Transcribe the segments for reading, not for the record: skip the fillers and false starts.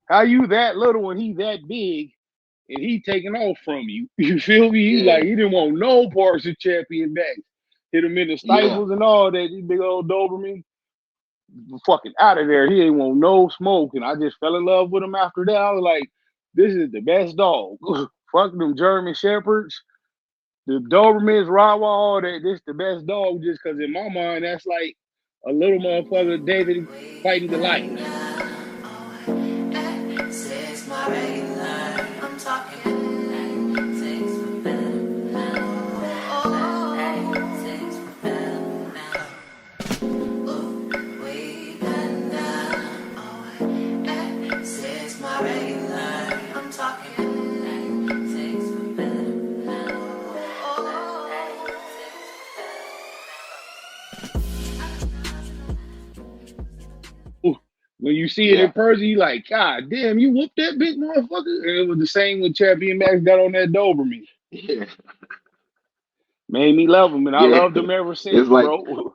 How you that little and he that big and he taking off from you? You feel me? He like Yeah, he didn't want no parts of champion Max. Hit him in the yeah. stifles and all that. These big old Doberman, fucking out of there. He ain't want no smoke, and I just fell in love with him after that. I was like, this is the best dog. Fuck them German Shepherds, the Dobermans, Rottweiler, all that. This the best dog just because in my mind that's like a little motherfucker David fighting Goliath. When you see it in Yeah, person, you like, God damn, you whooped that big motherfucker. And it was the same when Champion Max got on that Doberman. yeah, Made me love him, and I yeah. loved him ever It's since, like, bro.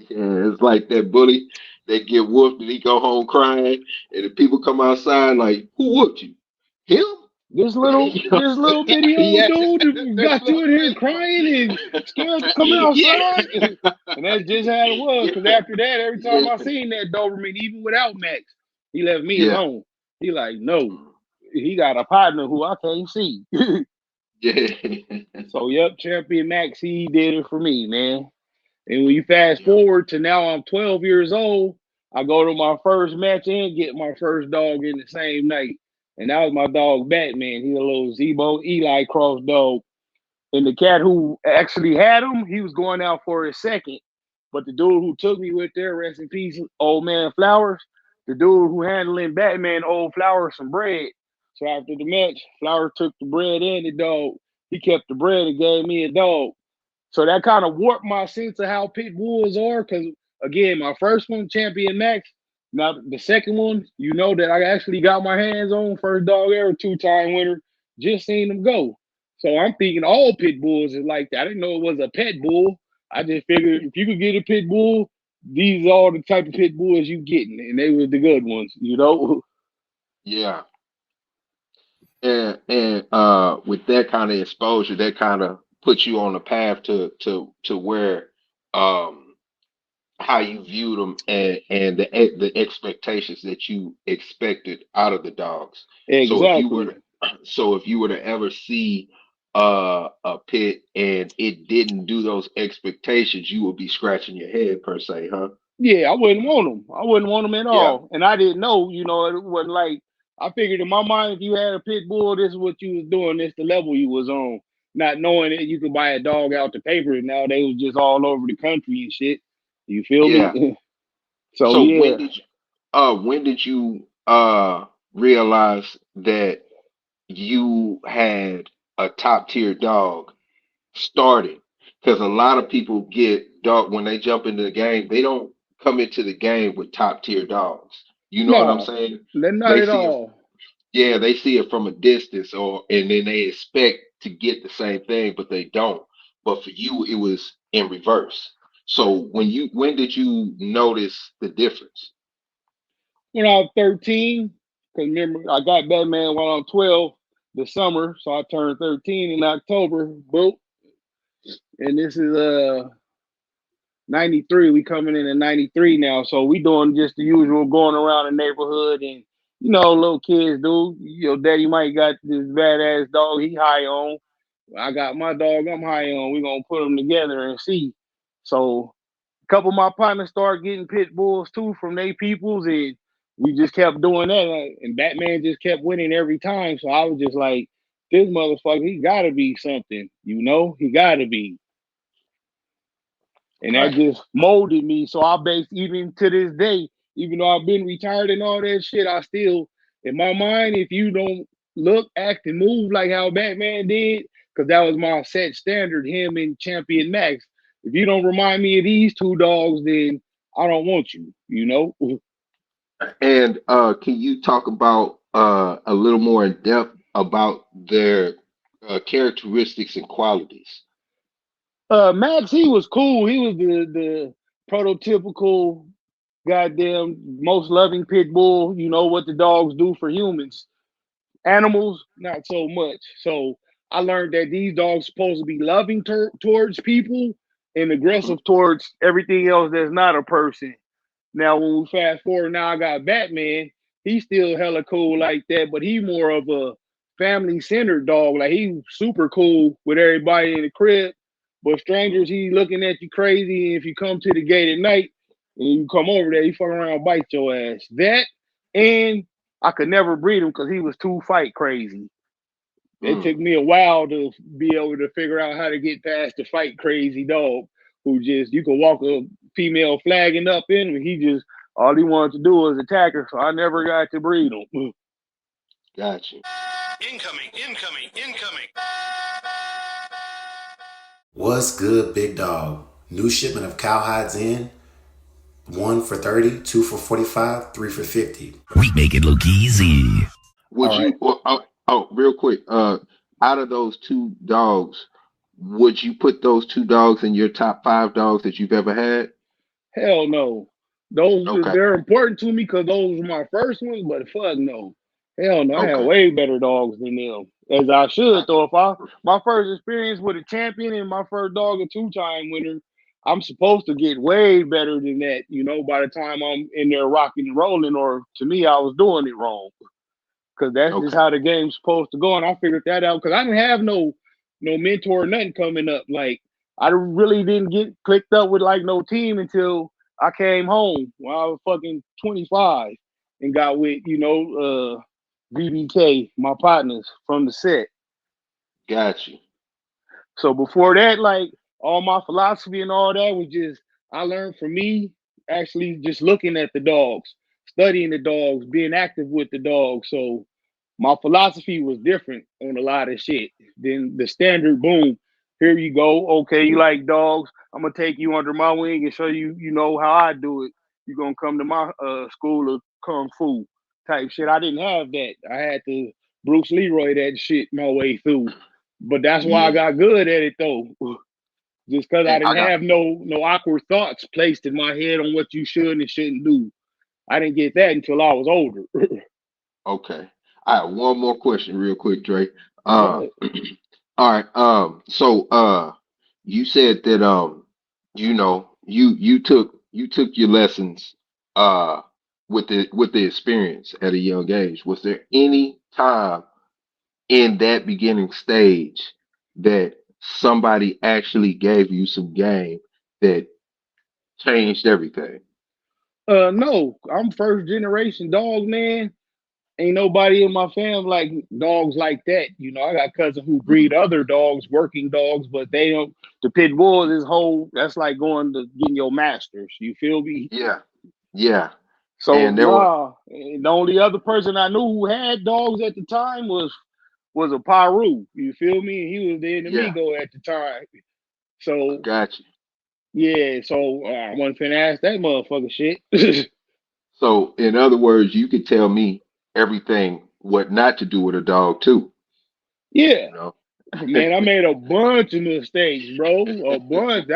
yeah, it's like that bully. They get whooped and he go home crying, and the people come outside like, "Who whooped you? Him?" This little, You know what this I'm little saying? bitty old Yeah, dude this got you little in here crying and bitty. scared to come Yeah, outside. And that's just how it was. Because yeah, after that, every time I yeah, seen that Doberman, even without Max, he left me yeah, alone. He like, no, he got a partner who I can't see. yeah, So, yep, Champion Max, he did it for me, man. And when you fast yeah. forward to now, I'm 12 years old. I go to my first match and get my first dog in the same night. And that was my dog Batman. He's a little Zebo Eli cross dog. And the cat who actually had him, he was going out for his second. But the dude who took me with there, rest in peace, old man Flowers, the dude who handling Batman, old Flowers, some bread. So after the match, Flowers took the bread and the dog. He kept the bread and gave me a dog. So that kind of warped my sense of how pit bulls are. Because again, my first one, Champion Max. Now the second one, you know that I actually got my hands on first dog ever, 2-time winner. Just seen them go. So I'm thinking all pit bulls is like that. I didn't know it was a pet bull. I just figured if you could get a pit bull, these are all the type of pit bulls you getting, and they were the good ones, you know. Yeah. And with that kind of exposure, that kind of puts you on a path to where um how you view them and the expectations that you expected out of the dogs. So if you were Exactly. to, so if you were to ever see a pit and it didn't do those expectations, you would be scratching your head per se, huh? Yeah, I wouldn't want them. I wouldn't want them at Yeah, all. And I didn't know, it wasn't like I figured in my mind if you had a pit bull, this is what you was doing, this the level you was on. Not knowing that you could buy a dog out the paper and now they was just all over the country and shit. You feel yeah. me? So So yeah. when did you realize that you had a top tier dog starting? Because a lot of people get dog when they jump into the game, they don't come into the game with top tier dogs. You know what I'm No, saying? not They at see it, all. yeah, they see it from a distance, or and then they expect to get the same thing, but they don't. But for you, it was in reverse. So when did you notice the difference? When I was 13, because remember I got Batman while I'm 12 the summer, so I turned 13 in October. Boom. And this is 93. We coming in at 93 now. So we doing just the usual going around the neighborhood and little kids do. Daddy might got this badass dog he high on. I got my dog I'm high on. We gonna put them together and see. So a couple of my partners started getting pit bulls too from they peoples and we just kept doing that and Batman just kept winning every time. So I was just like, this motherfucker, he gotta be something, he gotta be. And that Right. just molded me. So I base even to this day, even though I've been retired and all that shit, I still in my mind, if you don't look, act, and move like how Batman did, because that was my set standard, him and Champion Max. If you don't remind me of these two dogs, then I don't want you, you know? And can you talk about a little more in depth about their characteristics and qualities? Max, he was cool. He was the prototypical. goddamn most loving pit bull. You know what the dogs do for humans. Animals, not so much. So I learned that these dogs supposed to be loving towards people and Hmm. aggressive towards everything else that's not a person. Now, when we fast forward, now I got Batman. He's still hella cool like that, but he more of a family centered dog. Like he's super cool with everybody in the crib, but strangers, he looking at you crazy. And if you come to the gate at night and you come over there, he fuck around and bite your ass. That and I could never breed him because he was too fight crazy. It took Mm, me a while to be able to figure out how to get past the fight crazy dog who just you could walk a female flagging up in him. He just all he wanted to do was attack her, so I never got to breed him. got you. Incoming, incoming, incoming. What's good, big dog? New shipment of cowhides in. One for 30, two for 45, three for 50. We make it look easy. Would All right. you? Real quick. Out of those two dogs, would you put those two dogs in your top five dogs that you've ever had? Hell no. Those Okay. they're important to me because those were my first ones, but fuck no. Hell no, I had Okay. way better dogs than them. As I should I, though. If I my first experience with a champion and my first dog a two-time winner, I'm supposed to get way better than that, by the time I'm in there rocking and rolling, or to me I was doing it wrong because that's just okay. how the game's supposed to go. And I figured that out because I didn't have no mentor or nothing coming up. Like I really didn't get clicked up with like no team until I came home when I was fucking 25 and got with BBK, my partners from the set. Got you. So before that, like all my philosophy and all that was just I learned from me actually just looking at the dogs, studying the dogs, being active with the dogs. So my philosophy was different on a lot of shit than the standard boom. Here you go. Okay, you like dogs. I'm gonna take you under my wing and show you, how I do it. You're gonna come to my school of kung fu type shit. I didn't have that. I had to Bruce Leroy that shit my way through. But that's why I Yeah. got good at it though. Just because I And I didn't got have no awkward thoughts placed in my head on what you should and shouldn't do. I didn't get that until I was older. okay. I have one more question, real quick, Dre. Go Uh, ahead. all right. You said that you took your lessons with the experience at a young age. Was there any time in that beginning stage that somebody actually gave you some game that changed everything? No, I'm first generation dog man. Ain't nobody in my family like dogs like that. I got cousins who breed Hmm. other dogs, working dogs, but they don't. The pit bull is whole. That's like going to getting your masters. You feel me? Yeah, yeah. So And there were, nah. The only other person I knew who had dogs at the time was a Paru. You feel me? And he was the yeah, enemigo at the time. So got you. yeah. So I wasn't finna ask that motherfucker shit. So, in other words, you could tell me everything what not to do with a dog too, Yeah. you know? Man, I made a bunch of mistakes, bro. A bunch.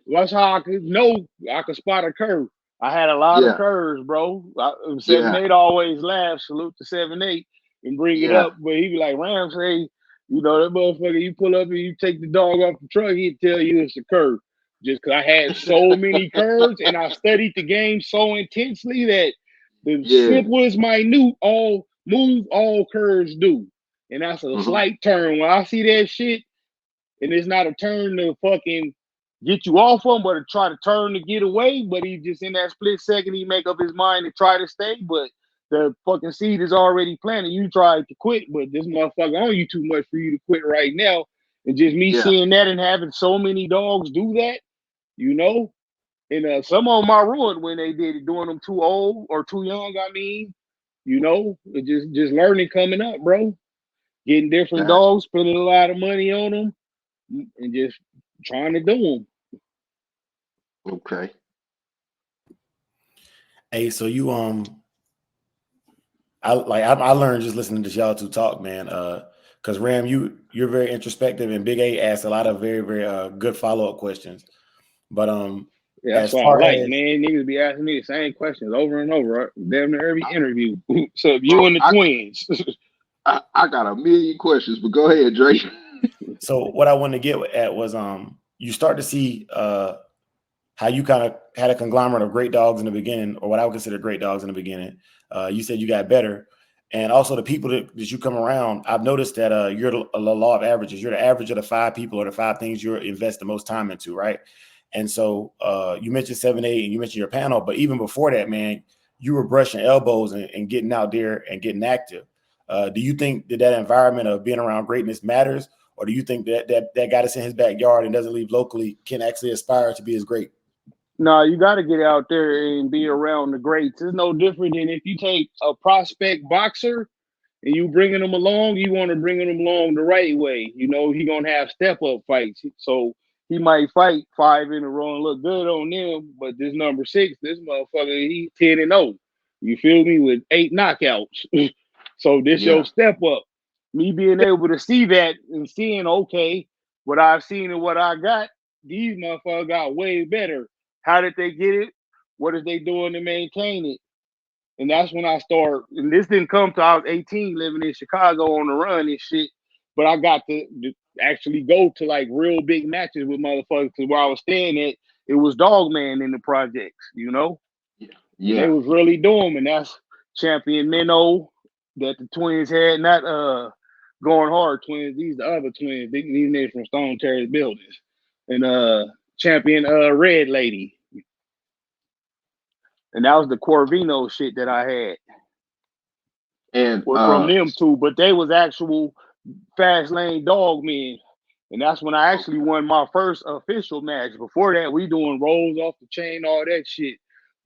That's how I could know I could spot a curve. I had a lot of Yeah, curves, bro. 7-8 yeah, always laugh. Salute to 7-8 and bring it yeah, up. But he be like, Ram say, that motherfucker, you pull up and you take the dog off the truck, he'd tell you it's a curve. Just because I had so many curves and I studied the game so intensely that the yeah. simplest minute all move all curves do. And that's a Hmm. slight turn. When I see that shit, and it's not a turn to fucking get you off him, but to try to turn to get away. But he just in that split second, he make up his mind to try to stay. But the fucking seed is already planted. You tried to quit, but this motherfucker on you too much for you to quit right now. And just me Yeah. seeing that and having so many dogs do that, you know. And some of them I ruined when they did it, doing them too old or too young. I mean, just learning coming up, bro. Getting different Gotcha. dogs, spending a lot of money on them, and just trying to do them. Okay. Hey, so I learned just listening to y'all two talk, man. Because Ram, you're very introspective, and Big A asked a lot of very very good follow up questions. But Yeah, that's As what I far like, as man. Niggas be asking me the same questions over and over, damn near every I, interview. So you bro, and the twins. I got a million questions, but go ahead, Drake. so what I wanted to get at was you start to see how you kind of had a conglomerate of great dogs in the beginning, or what I would consider great dogs in the beginning. You said you got better. And also the people that you come around, I've noticed that you're the law of averages. You're the average of the 5 people or the 5 things you invest the most time into, right? And so you mentioned 7-8 and you mentioned your panel, but even before that, man, you were brushing elbows and getting out there and getting active. Do you think that environment of being around greatness matters? Or do you think that guy that's in his backyard and doesn't leave locally can actually aspire to be as great? No, you got to get out there and be around the greats. It's no different than if you take a prospect boxer and you bringing them along, you want to bring them along the right way. You know, he gonna have step up fights, so he might fight 5 in a row and look good on them. But this number 6, this motherfucker, he 10-0. You feel me? With 8 knockouts. So this your Yeah, step up. Me being able to see that and seeing, okay, what I've seen and what I got, these motherfuckers got way better. How did they get it? What is they doing to maintain it? And that's when I start. And this didn't come till I was 18, living in Chicago on the run and shit. But I got to actually go to like real big matches with motherfuckers. Because where I was staying at, it was Dogman in the projects, you know? yeah, And they yeah. was really doing them. And that's Champion Minnow that the twins had. Not Going Hard twins. These the other twins. These niggas from Stone Terrace Buildings. And Champion Red Lady. And that was the Corvino shit that I had. And Was from them two, but they was actual fast lane dog men. And that's when I actually okay, won my first official match. Before that, we doing rolls off the chain, all that shit.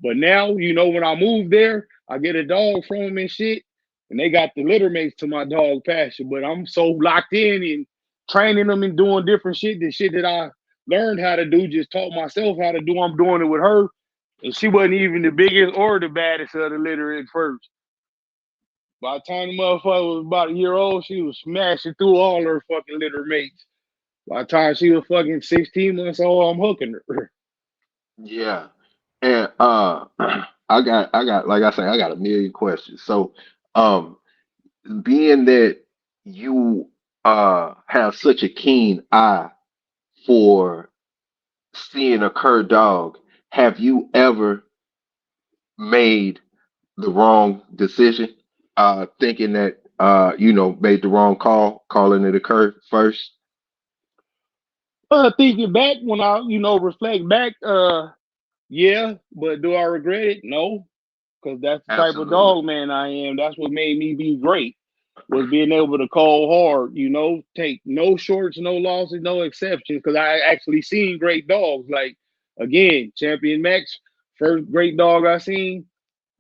But now, you know, when I moved there, I get a dog from them and shit. And they got the litter mates to my dog passion. But I'm so locked in and training them and doing different shit. The shit that I learned how to do, just taught myself how to do. I'm doing it with her. And she wasn't even the biggest or the baddest of the litter at first. By the time the motherfucker was about a year old, she was smashing through all her fucking litter mates. By the time she was fucking 16 months old, I'm hooking her. yeah. And I got like I say, I got a million questions. So um being that you have such a keen eye for seeing a cur dog, have you ever made the wrong decision? Thinking that made the wrong call, calling it a cur first? Thinking back, when I, reflect back, yeah, but do I regret it? No, because that's the type of Absolutely. dog man I am. That's what made me be great, was being able to call hard, take no shorts, no losses, no exceptions, because I actually seen great dogs. Like, again, Champion Max, first great dog I seen,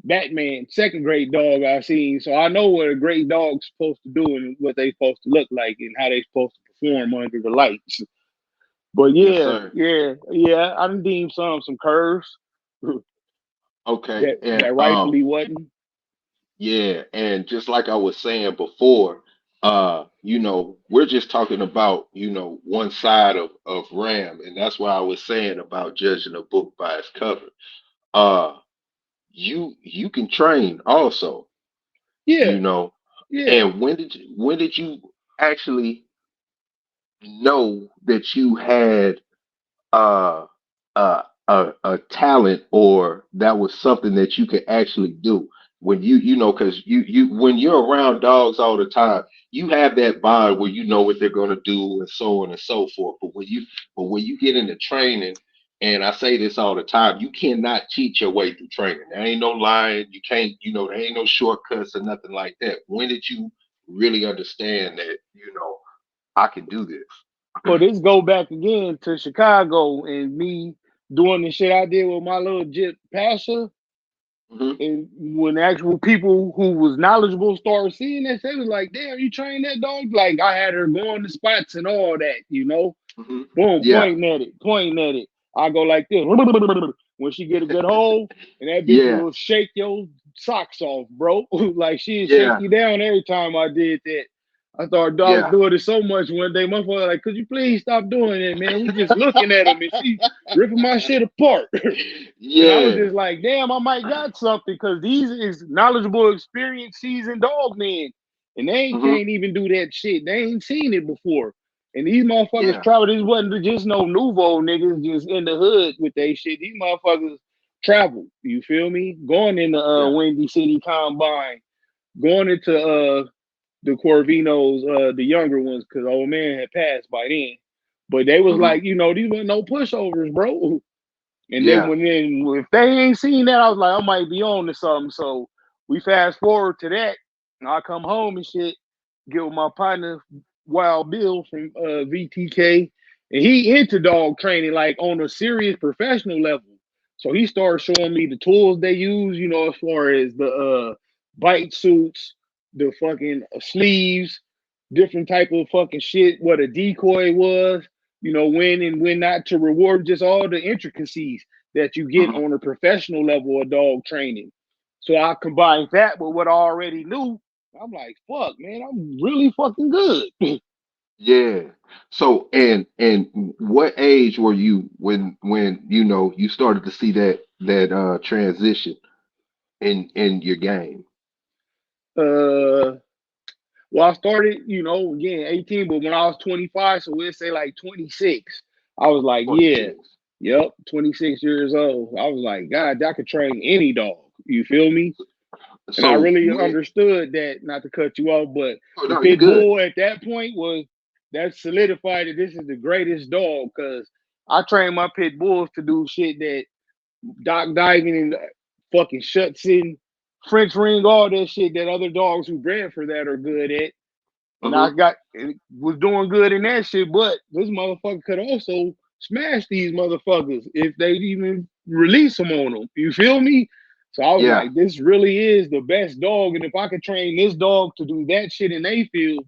Batman, second great dog I've seen. So I know what a great dog's supposed to do and what they supposed to look like and how they supposed to perform under the lights. But Yes, yeah, sir. yeah, yeah. I done deemed some curves Okay. that And rightfully wasn't. yeah, and just like I was saying before, we're just talking about, one side of Ram, and that's why I was saying about judging a book by its cover. Uh, you can train also, you Yeah, know. yeah. And when did you actually know that you had uh, a talent, or that was something that you could actually do? When because when you're around dogs all the time, you have that bond where you know what they're going to do and so on and so forth. But when you get into training, and I say this all the time, you cannot cheat your way through training. There ain't no lying. You can't, there ain't no shortcuts or nothing like that. When did you really understand that, I can do this? Well, this go back again to Chicago and me doing the shit I did with my little Jip Pasha. Hmm. And when actual people who was knowledgeable started seeing that, they was like, damn, you trained that dog? Like, I had her going to spots and all that. Hmm. Boom, Yeah. pointing at it. I go like this. When she get a good hold, and that bitch Yeah. will shake your socks off, bro. Like she'd shake Yeah. you down every time I did that. I started dog Yeah. doing it so much one day. My father like, could you please stop doing it, man? We just looking at him and she ripping my shit apart. And I was Yeah. just like, damn, I might got something because these is knowledgeable, experienced, seasoned dog men. And they ain't Hmm. can't even do that shit. They ain't seen it before. And these motherfuckers Yeah. travel. This wasn't just no nouveau niggas just in the hood with they shit. These motherfuckers travel. You feel me? Going in the Yeah. Windy City Combine, going into the Corvinos, the younger ones, because old man had passed by then. But they was Hmm. like, these were no pushovers, bro. And then Yeah. if they ain't seen that, I was like, I might be on to something. So we fast forward to that. And I come home and shit, get with my partner, Wild Bill from VTK. And he into dog training, like on a serious professional level. So he started showing me the tools they use, as far as the bite suits, the fucking sleeves, different type of fucking shit, what a decoy was, when and when not to reward, just all the intricacies that you get Hmm. on a professional level of dog training. So I combined that with what I already knew. I'm like, fuck, man, I'm really fucking good. Yeah. So and what age were you when you started to see that transition in your game? uh, well, I started, again, 18, but when I was 25, so we'll say like 26, I was like, yeah, 26. yep, 26 years old. I was like, God, I could train any dog. You feel me? And I So really when understood that, not to cut you off, but oh the no, you pit good. bull at that point was that solidified that this is the greatest dog because I trained my pit bulls to do shit that dock diving and fucking shuts in, French ring, all that shit that other dogs who bred for that are good at. And I Hmm. was doing good in that shit, but this motherfucker could also smash these motherfuckers if they even release them on them. You feel me? So I was Yeah. like, this really is the best dog. And if I could train this dog to do that shit in they field,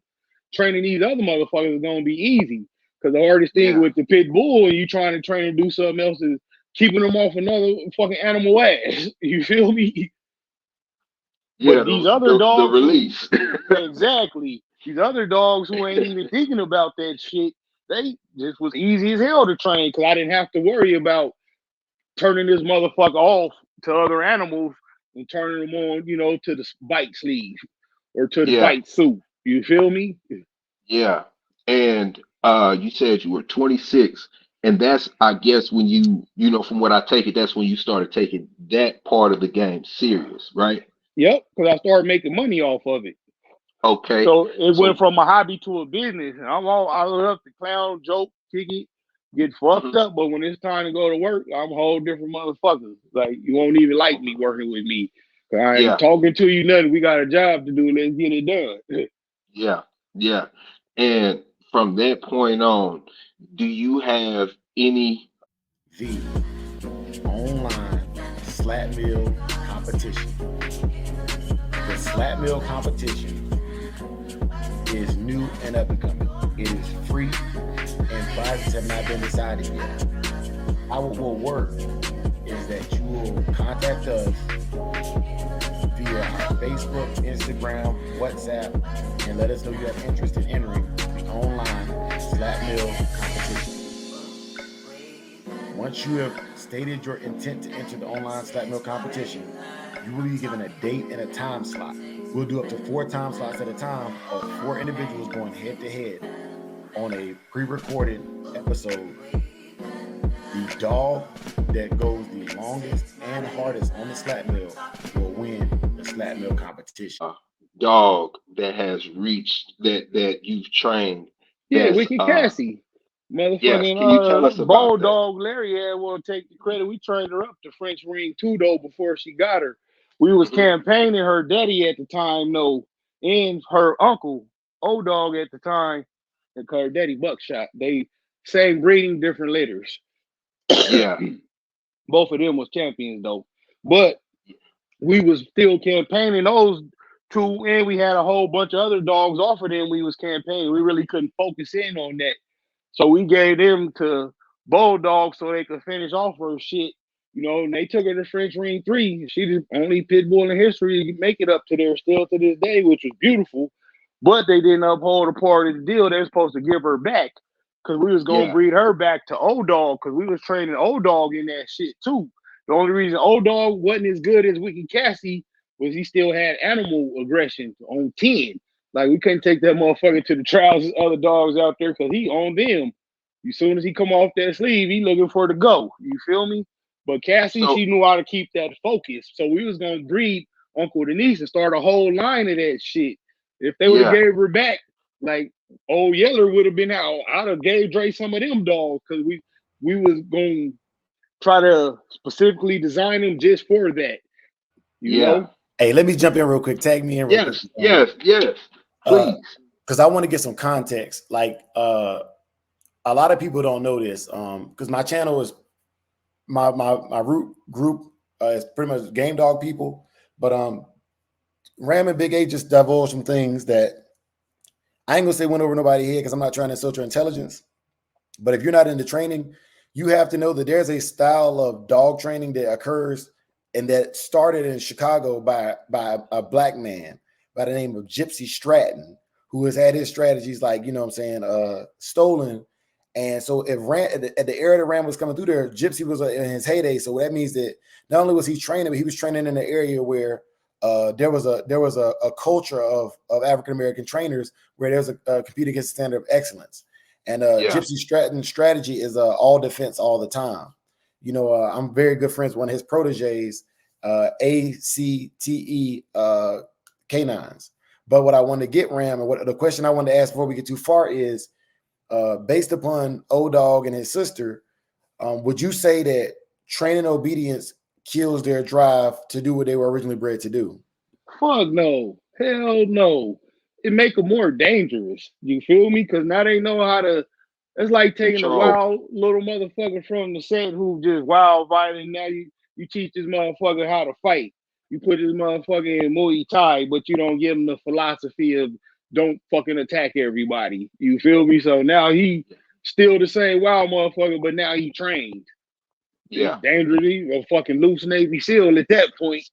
training these other motherfuckers is gonna be easy. Because the hardest thing Yeah. with the pit bull and you trying to train to do something else is keeping them off another fucking animal ass. You feel me? Yeah, But these those other the dogs who release. exactly. These other dogs who ain't even thinking about that shit, they just was easy as hell to train because I didn't have to worry about turning this motherfucker off to other animals and turning them on, to the bite sleeve or to the Yeah. bite suit. You feel me? Yeah. And you said you were 26, and that's I guess when from what I take it, that's when you started taking that part of the game serious, right? Yep, because I started making money off of it. Okay. So it went So from a hobby to a business. And I love to clown, joke, kick it, get fucked mhm, up. But when it's time to go to work, I'm a whole different motherfucker. Like you won't even like me working with me. I ain't yeah, talking to you nothing. We got a job to do. Let's get it done. yeah, yeah. And from that point on, do you have any The online slat mill competition. The slat mill competition is new and up and coming. It is free and prizes have not been decided yet. How it will work is that you will contact us via our Facebook, Instagram, WhatsApp, and let us know you have interest in entering the online slat mill competition. Once you have stated your intent to enter the online slat mill competition, you will be given a date and a time slot. We'll do up to 4 time slots at a time of 4 individuals going head to head on a pre-recorded episode. The dog that goes the longest and hardest on the slat mill will win the slat mill competition. dog that has reached that you've trained Yeah, that's Wicked Cassie. yes, can you tell Motherfucking us about that? Bulldog Larry had will take the credit. We trained her up to French ring too though before she got her. We was Hmm. campaigning her daddy at the time though, and her uncle, old dog at the time, and her daddy Buckshot. They same breeding, different litters. Yeah. Both of them was champions though. But we was still campaigning those two, and we had a whole bunch of other dogs off of them. We was campaigning. We really couldn't focus in on that, so we gave them to Bulldog so they could finish off her shit. And they took her to French Ring 3. She the only pit bull in history to make it up to there still to this day, which was beautiful. But they didn't uphold a part of the deal. They were supposed to give her back because we was gonna Yeah. breed her back to old dog because we was training old dog in that shit too. The only reason old dog wasn't as good as Wicked Cassie was he still had animal aggression on 10. Like we couldn't take that motherfucker to the trials of other dogs out there because he owned them. As soon as he come off that sleeve, he looking for the go. You feel me? But Cassie, So she knew how to keep that focus. So we was gonna breed Uncle Denise and start a whole line of that shit. If they would have yeah, gave her back, like old Yeller would have been out. I'd have gave Dre some of them dogs because we was gonna try to specifically design them just for that. You yeah, know? Hey, let me jump in real quick. Tag me in real quick. yes, yes. Uh, Please. because I want to get some context. Like, a lot of people don't know this. Because my channel is my root group is pretty much game dog people. But Ram and Big A just divulged some things that I ain't gonna say went over nobody's head because I'm not trying to insult your intelligence. But if you're not into training, you have to know that there's a style of dog training that occurs and that started in Chicago by a black man by the name of Gypsy Stratton, who has had his strategies like, you know what I'm saying, stolen. And so if Ram, at the era that Ram was coming through there, Gypsy was in his heyday. So that means that not only was he training, but he was training in an area where there was a culture of African American trainers where there's a compete against the standard of excellence. And Yeah, Gypsy Stratton's strategy is all defense all the time. You know, I'm very good friends with one of his proteges, ACTE canines. But what I want to get, Ram, and what the question I wanted to ask before we get too far is, based upon Old Dog and his sister, would you say that training obedience kills their drive to do what they were originally bred to do? Fuck no. Hell no. It make them more dangerous. You feel me? Because now they know how to. It's like taking a control. wild little motherfucker from the set who just wild violent. Now you teach this motherfucker how to fight. You put this motherfucker in Muay Thai, but you don't give him the philosophy of don't fucking attack everybody. You feel me? So now he still the same wild motherfucker, but now he trained. It's Yeah, dangerous. He a fucking loose Navy SEAL at that point.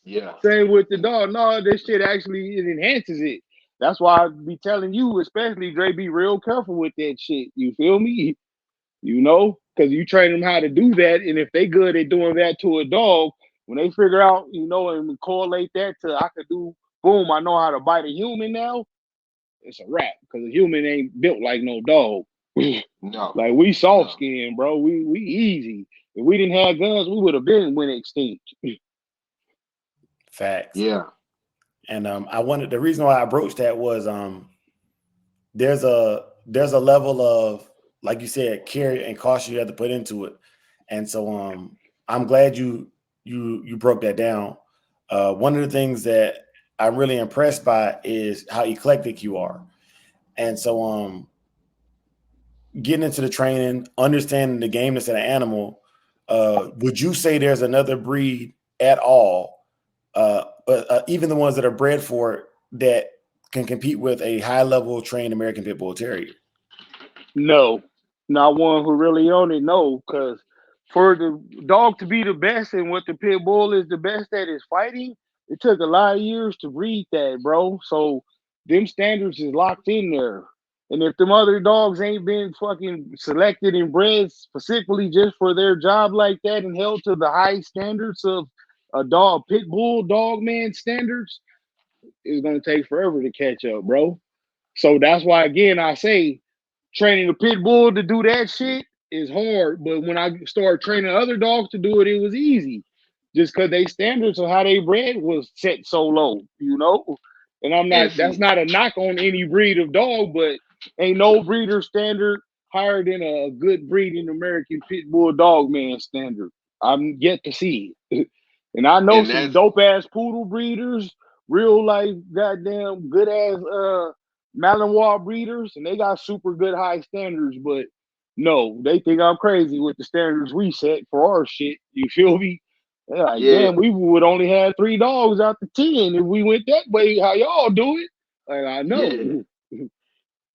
yeah, Same with the dog. No, this shit actually it enhances it. That's why I be telling you, especially Dre, be real careful with that shit. You feel me? You know, because you train them how to do that, and if they good at doing that to a dog, when they figure out, you know, and correlate that to I could do, boom, I know how to bite a human now. It's a wrap because a human ain't built like no dog. no, Like we soft no, skin, bro. We easy. If we didn't have guns, we would have been went extinct. Facts. yeah, And I wanted the reason why I broached that was there's a level of, like you said, care and caution you have to put into it. And so I'm glad you broke that down. One of the things that I'm really impressed by is how eclectic you are. And so getting into the training, understanding the gameness of the animal, would you say there's another breed at all, but even the ones that are bred for it, that can compete with a high level trained American Pit Bull Terrier? No, not one who really own it. No, because for the dog to be the best and what the pit bull is the best at is fighting, it took a lot of years to breed that, bro. So them standards is locked in there. And if them other dogs ain't been fucking selected and bred specifically just for their job like that and held to the high standards of a dog, pit bull, dog man standards, it's gonna take forever to catch up, bro. So that's why again I say training a pit bull to do that shit is hard. But when I started training other dogs to do it, it was easy. Just because they standards of how they bred was set so low, you know? And I'm not and that's see, not a knock on any breed of dog, but ain't no breeder standard higher than a good breeding American pit bull dog man standard. I'm yet to see it. And I know and some that's dope ass poodle breeders, real life goddamn good ass Malinois breeders, and they got super good high standards, but no, they think I'm crazy with the standards we set for our shit. You feel me? They're like, yeah, damn, we would only have 3 dogs out the 10 if we went that way. How y'all do it? Like, I yeah, know.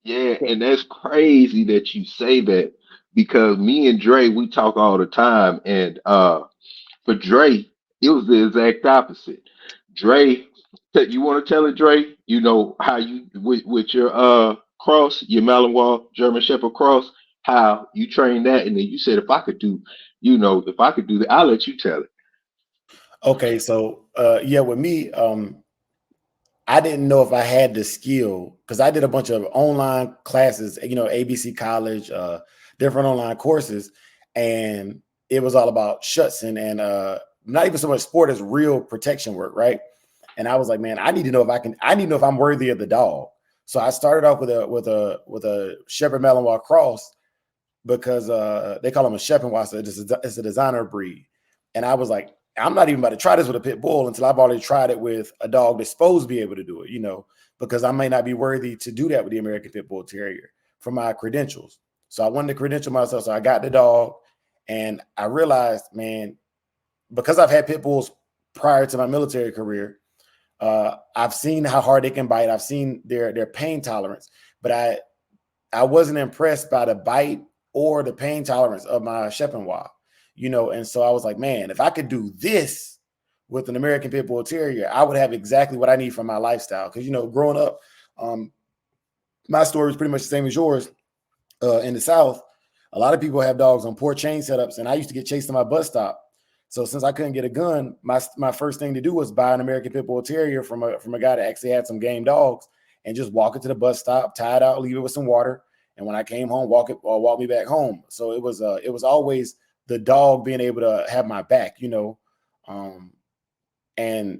yeah, and that's crazy that you say that because me and Dre we talk all the time, and for Dre it was the exact opposite. Dre You want to tell it, Dre? You know how you with your cross, your Malinois German Shepherd cross, how you train that, and then you said if I could do, if I could do that, I'll let you tell it. Okay, so yeah, with me, I didn't know if I had the skill because I did a bunch of online classes, ABC College, different online courses, and it was all about schutzing and not even so much sport as real protection work, right? And I was like, man, I need to know if I can. I need to know if I'm worthy of the dog. So I started off with a Shepherd Malinois cross because they call him a Shepherd. So it's a designer breed, and I was like, I'm not even about to try this with a pit bull until I've already tried it with a dog that's supposed to be able to do it, because I may not be worthy to do that with the American Pit Bull Terrier for my credentials. So I wanted to credential myself. So I got the dog, and I realized, man, because I've had pit bulls prior to my military career, I've seen how hard they can bite. I've seen their pain tolerance, but I wasn't impressed by the bite or the pain tolerance of my Sheppenois, and so I was like, man, if I could do this with an American Pit Bull Terrier, I would have exactly what I need for my lifestyle. Because, growing up, my story was pretty much the same as yours. In the South, a lot of people have dogs on poor chain setups, and I used to get chased to my bus stop. So since I couldn't get a gun, my first thing to do was buy an American Pit Bull Terrier from a guy that actually had some game dogs, and just walk it to the bus stop, tie it out, leave it with some water, and when I came home, walk me back home. So it was always the dog being able to have my back, and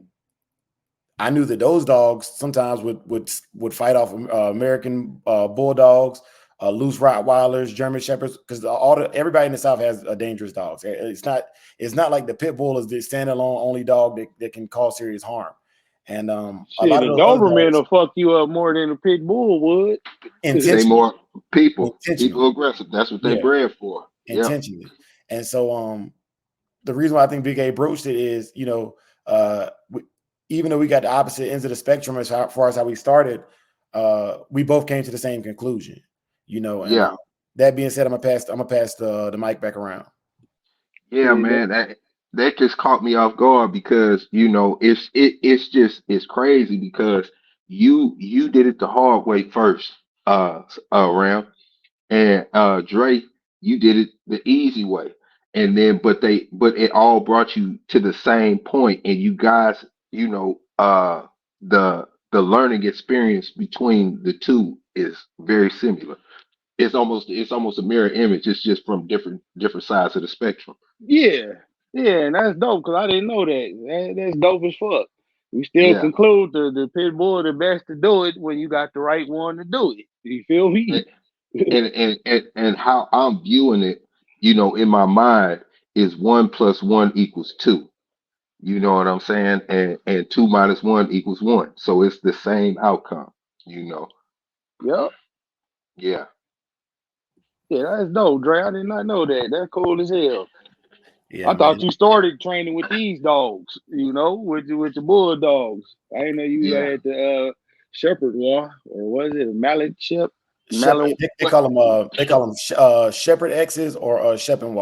I knew that those dogs sometimes would fight off American bulldogs, loose Rottweilers, German Shepherds, because everybody in the South has a dangerous dogs. It's not like the pit bull is the standalone only dog that can cause serious harm. And a Shit, lot of a those other Doberman dogs will fuck you up more than a pit bull would. They intentionally, more people intentionally, aggressive. That's what they yeah, bred for. Yep. intentionally. And so the reason why I think Big A broached it is, even though we got the opposite ends of the spectrum as far as how we started, we both came to the same conclusion, And Yeah. that being said, I'm gonna pass the mic back around. Yeah, Yeah, man. That just caught me off guard because it's crazy because you did it the hard way first, Ram. And Dre, you did it the easy way. And then but it all brought you to the same point, and you guys, the learning experience between the two is very similar. It's almost a mirror image. It's just from different sides of the spectrum. yeah, yeah, and that's dope because I didn't know that. That's dope as fuck. We still Yeah. conclude the pit bull the best to do it when you got the right one to do it. You feel me? And how I'm viewing it, in my mind is 1 + 1 = 2. You know what I'm saying? And 2 - 1 = 1. So it's the same outcome, you know. Yep. Yeah. Yeah, that's dope, Dre. I did not know that. That's cool as hell. I Yeah, thought man. you started training with these dogs, with the bulldogs. I didn't know you Yeah. had the shepherd war, or was it a mallet ship? Shepherd, Mallet. they What? call them Shepherd X's or Shepherd.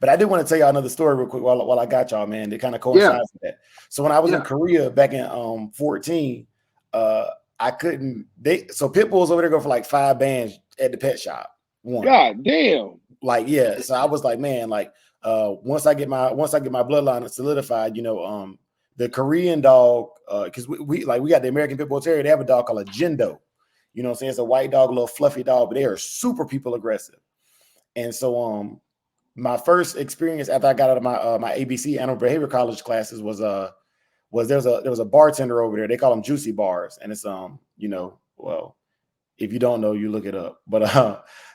But I did want to tell y'all another story real quick while I got y'all, man. It kind of Yeah. coincides with that. So when I was in Yeah. Korea back in 14, I couldn't so pit bulls over there go for like $5 at the pet shop. One. God damn. Like, yeah. So I was like, man, like once I get my bloodline solidified, the Korean dog, because we got the American Pit Bull Terrier, they have a dog called a Jindo. You know what I'm saying? It's a white dog, a little fluffy dog, but they are super people aggressive. And so my first experience after I got out of my ABC animal behavior college classes was there was a bartender over there. They call them juicy bars. And it's well, if you don't know, you look it up. But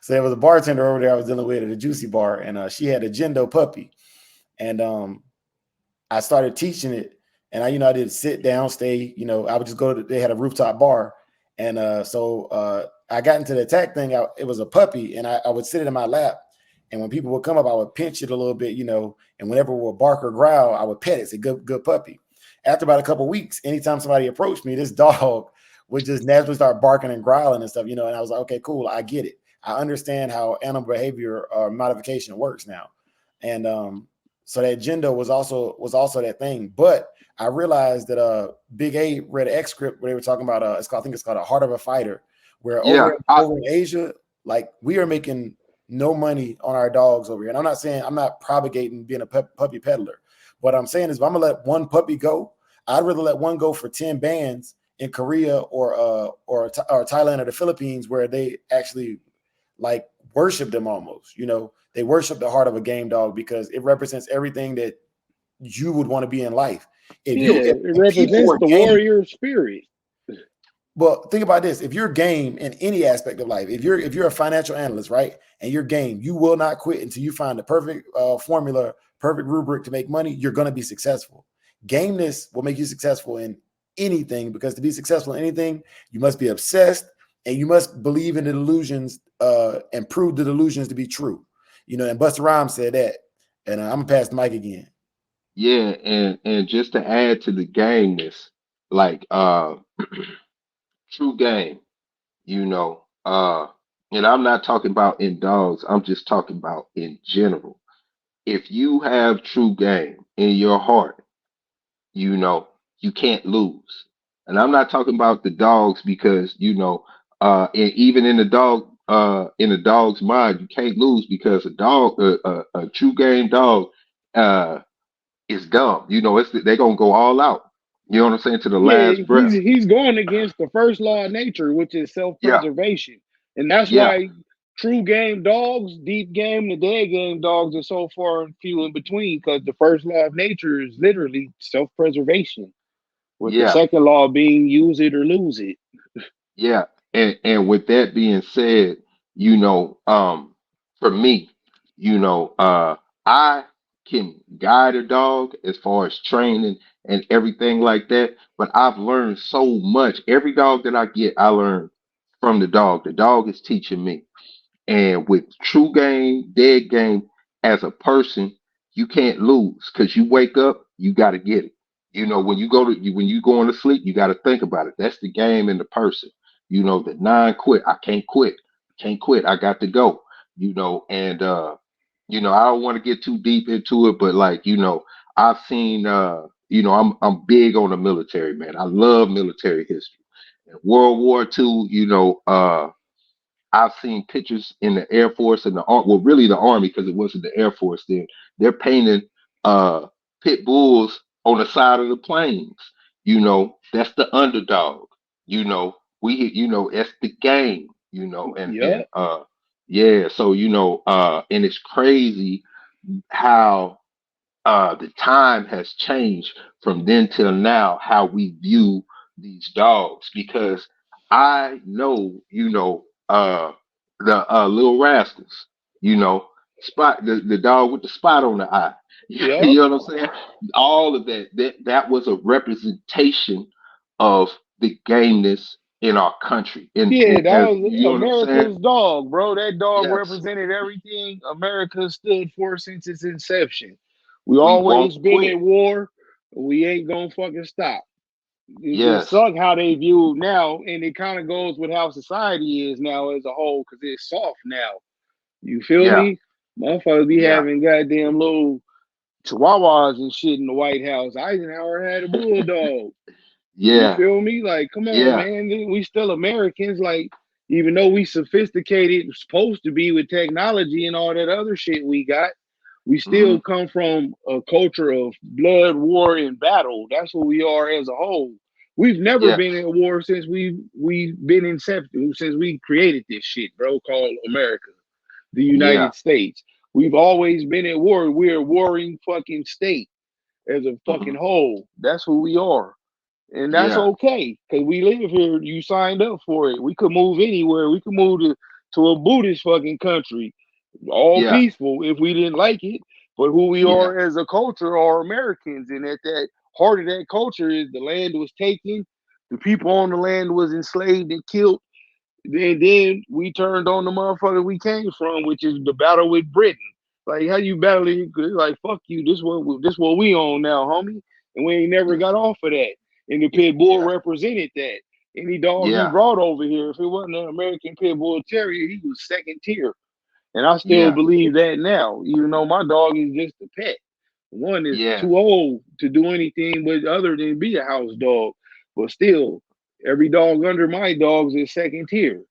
so there was a bartender over there I was dealing with at a juicy bar, and she had a Jindo puppy. And I started teaching it, and I did sit down, stay, I would just go to, they had a rooftop bar. And so I got into the attack thing. It was a puppy, and I would sit it in my lap. And when people would come up, I would pinch it a little bit, and whenever it would bark or growl, I would pet it. It's a good puppy. After about a couple of weeks, anytime somebody approached me, this dog would just naturally start barking and growling and stuff, and I was like, okay, cool. I get it. I understand how animal behavior or modification works now. And so that Jindo was also that thing. But I realized that Big A read an X script where they were talking about I think it's called A Heart of a Fighter, where Yeah, over in Asia, like we are making no money on our dogs over here. And I'm not saying I'm not propagating being a puppy peddler. What I'm saying is if I'm gonna let one puppy go, I'd rather let one go for 10 bands in Korea or Thailand or the Philippines where they actually like worship them almost. You know, they worship the heart of a game dog because it represents everything that you would want to be in life. If Yeah, you if, it if people represents were the game, warrior spirit. well, think about this. If you're game in any aspect of life, if you're a financial analyst, right, and you're game, you will not quit until you find the perfect formula, perfect rubric to make money. You're going to be successful. Gameness will make you successful in anything because to be successful in anything, you must be obsessed and you must believe in the delusions and prove the delusions to be true. You know, and Busta Rhymes said that. And I'm gonna pass the mic again. yeah, and just to add to the gameness, like true game, you know, and I'm not talking about in dogs, I'm just talking about in general. If you have true game in your heart, you know, you can't lose. And I'm not talking about the dogs because, you know, even in the dog's mind, you can't lose because a true game dog, uh, is dumb. You know, they're gonna go all out. You know what I'm saying? To the Yeah, last breath. he's going against the first law of nature, which is Yeah, self-preservation. And that's yeah, why true game dogs, deep game, the dead game dogs are so far and few in between, because the first law of nature is literally self-preservation, with the yeah. second law being use it or lose it. Yeah, and with that being said, you know, for me, you know, I can guide a dog as far as training and everything like that, but I've learned so much. Every dog that I get, I learn from the dog. The dog is teaching me. And with true game, dead game, as a person, you can't lose because you wake up, you got to get it. You know, when you going to sleep, you got to think about it. That's the game and the person. You know, the nine quit. I can't quit. Can't quit. I got to go. You know, and you know, I don't want to get too deep into it, but like, you know, I've seen you know, I'm big on the military, man. I love military history. And World War II, you know, I've seen pictures in the Air Force and well, really the Army because it wasn't the Air Force then. They're painting uh, pit bulls on the side of the planes. You know, that's the underdog. You know, you know, that's the game. You know, Yep. yeah. So you know, and it's crazy how the time has changed from then till now how we view these dogs because I know, you know, the little rascals, you know, the dog with the spot on the eye. Yep. You know what I'm saying? All of that was a representation of the gameness in our country. Yeah, And that as was you know what I'm saying? America's dog, bro. That dog Yes, represented everything America stood for since its inception. We we always won't been quit. at war. We ain't gonna fucking stop. It just Yes, suck how they view it now, and it kind of goes with how society is now as a whole, because it's soft now. You feel yeah, me? Motherfuckers be yeah, having goddamn little chihuahuas and shit in the White House. Eisenhower had a bulldog. You yeah. feel me? Like, come on, Yeah. man. We still Americans. Like, even though we sophisticated, supposed to be with technology and all that other shit we got, we Hmm. still come from a culture of blood, war, and battle. That's what we are as a whole. We've never Yes. been at war since we've been incepted, since we created this shit, bro, called America, the Yeah. United States. We've always been at war. We're a warring fucking state as a fucking Hmm. whole. That's who we are. And that's Yeah. okay because we live here. You signed up for it. We could move anywhere. We could move to a Buddhist fucking country, all Yeah. peaceful if we didn't like it. But who we Yeah. are as a culture are Americans, and at that heart of that culture is the land was taken, the people on the land was enslaved and killed, and then we turned on the motherfucker we came from, which is the battle with Britain. Like how you battling? Like fuck you. This what we on now, homie. And we ain't never Yeah. got off of that. And the pit bull Yeah. represented that. Any dog he Yeah. brought over here, if it wasn't an American pit bull terrier, he was second tier. And I still Yeah. believe that now, even though my dog is just a pet. One is Yeah. too old to do anything but other than be a house dog. But still, every dog under my dogs is second tier.